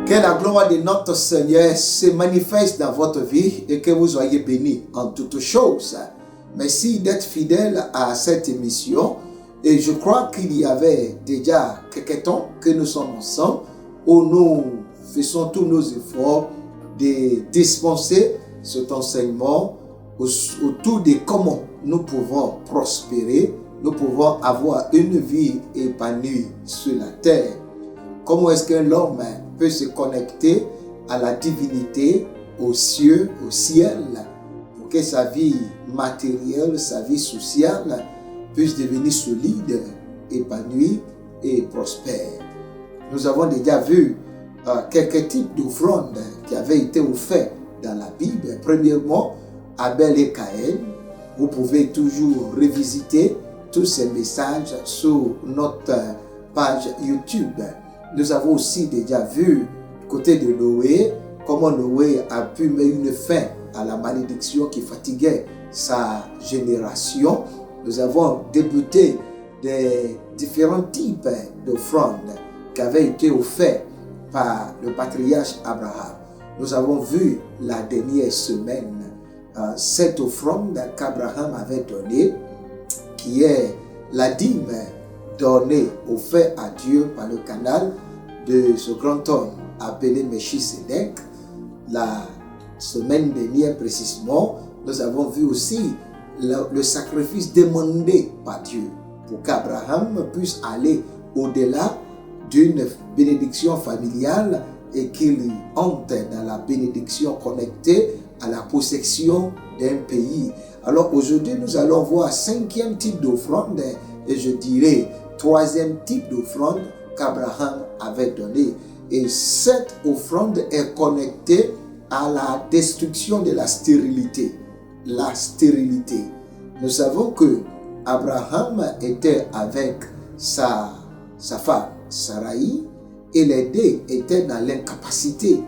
Que la gloire de notre Seigneur se manifeste dans votre vie et que vous soyez bénis en toutes choses. Merci d'être fidèle à cette émission. Et je crois qu'il y avait déjà quelques temps que nous sommes ensemble où nous faisons tous nos efforts de dispenser cet enseignement autour de comment nous pouvons prospérer, nous pouvons avoir une vie épanouie sur la terre. Comment est-ce que l'homme peut se connecter à la divinité, aux cieux, au ciel, pour que sa vie matérielle, sa vie sociale puisse devenir solide, épanouie et prospère. Nous avons déjà vu quelques types d'offrandes qui avaient été offertes dans la Bible. Premièrement, Abel et Caïn. Vous pouvez toujours revisiter tous ces messages sur notre page YouTube. Nous avons aussi déjà vu du côté de Noé, comment Noé a pu mettre une fin à la malédiction qui fatiguait sa génération. Nous avons débuté des différents types d'offrandes qui avaient été offertes par le patriarche Abraham. Nous avons vu la dernière semaine cette offrande qu'Abraham avait donnée, qui est la dîme donnée, offerte à Dieu par le canal de ce grand homme appelé Melchisédek. La semaine dernière précisément, nous avons vu aussi le sacrifice demandé par Dieu pour qu'Abraham puisse aller au-delà d'une bénédiction familiale et qu'il entre dans la bénédiction connectée à la possession d'un pays. Alors aujourd'hui, nous allons voir 5e type d'offrande et je dirais 3e type d'offrande qu'Abraham avait donné. Et cette offrande est connectée à la destruction de la stérilité. La stérilité. Nous savons que Abraham était avec sa femme Sarai et les deux étaient dans l'incapacité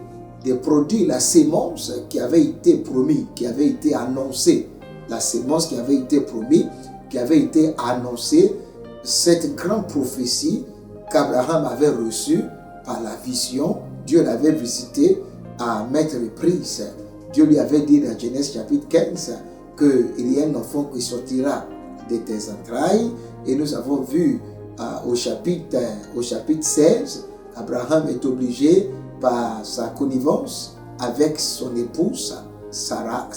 de produire la sémence qui avait été promise, qui avait été annoncée. La sémence qui avait été promise, qui avait été annoncée, cette grande prophétie qu'Abraham avait reçue par la vision. Dieu l'avait visité à maintes reprises. Dieu lui avait dit dans Genèse chapitre 15 qu'il y a un enfant qui sortira de tes entrailles. Et nous avons vu au chapitre 16, Abraham est obligé par sa connivence avec son épouse Sarah.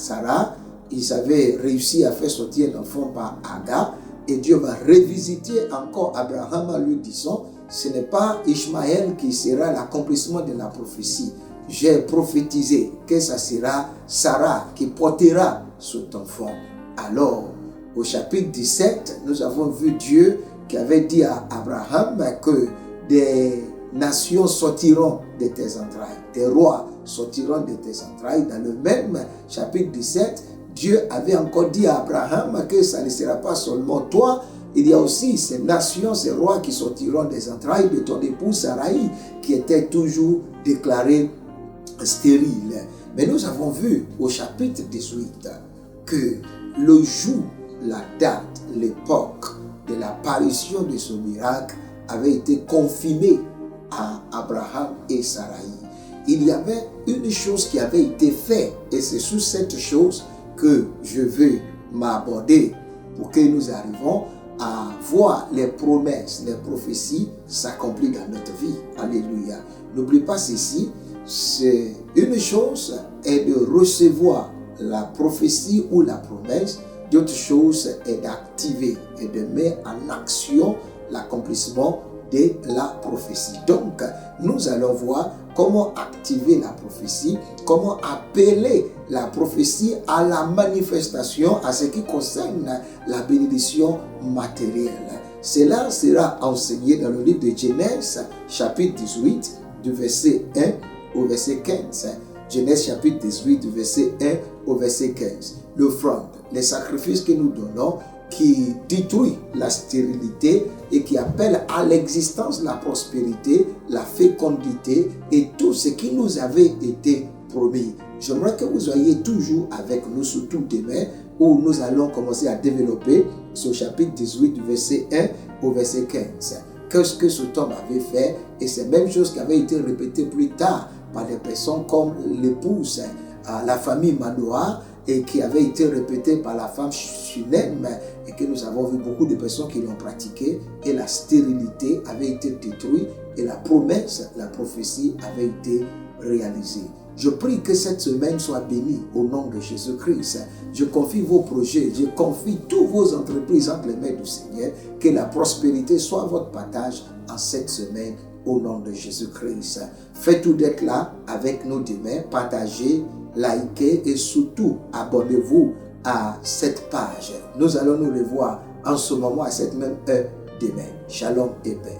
Ils avaient réussi à faire sortir un enfant par Agar. Et Dieu va revisiter encore Abraham en lui disant, ce n'est pas Ishmaël qui sera l'accomplissement de la prophétie. J'ai prophétisé que ça sera Sarah qui portera cet enfant. Alors, au chapitre 17, nous avons vu Dieu qui avait dit à Abraham que des nations sortiront de tes entrailles, des rois sortiront de tes entrailles. Dans le même chapitre 17, Dieu avait encore dit à Abraham que ça ne sera pas seulement toi, il y a aussi ces nations, ces rois qui sortiront des entrailles de ton épouse Sarai, qui était toujours déclarée stérile. Mais nous avons vu au chapitre 18 que le jour, la date, l'époque de l'apparition de ce miracle avait été confirmée à Abraham et Sarai. Il y avait une chose qui avait été faite et c'est sur cette chose que je veux m'aborder pour que nous arrivions à voir les promesses, les prophéties s'accomplir dans notre vie. Alléluia. N'oublie pas ceci, c'est une chose est de recevoir la prophétie ou la promesse, d'autre chose est d'activer et de mettre en action l'accomplissement de la prophétie. Donc, nous allons voir comment activer la prophétie, comment appeler la prophétie à la manifestation à ce qui concerne la bénédiction matérielle. Cela sera enseigné dans le livre de Genèse, chapitre 18, du verset 1 au verset 15. Genèse chapitre 18, du verset 1 au verset 15. L'offrande, les sacrifices que nous donnons qui détruit la stérilité et qui appelle à l'existence la prospérité, la fécondité et tout ce qui nous avait été promis. J'aimerais que vous soyez toujours avec nous, surtout demain, où nous allons commencer à développer ce chapitre 18 du verset 1 au verset 15. qu'est-ce que cet homme avait fait. Et c'est la même chose qui avait été répétée plus tard par des personnes comme l'épouse, la famille Manoah, et qui avait été répétée par la femme Shunem, et que nous avons vu beaucoup de personnes qui l'ont pratiqué, et la stérilité avait été détruite, et la promesse, la prophétie avait été réalisée. Je prie que cette semaine soit bénie au nom de Jésus-Christ. Je confie vos projets, je confie toutes vos entreprises entre les mains du Seigneur. Que la prospérité soit votre partage en cette semaine au nom de Jésus-Christ. Faites tout d'être là avec nous demain. Partagez, likez et surtout abonnez-vous à cette page. Nous allons nous revoir en ce moment à cette même heure demain. Shalom et paix.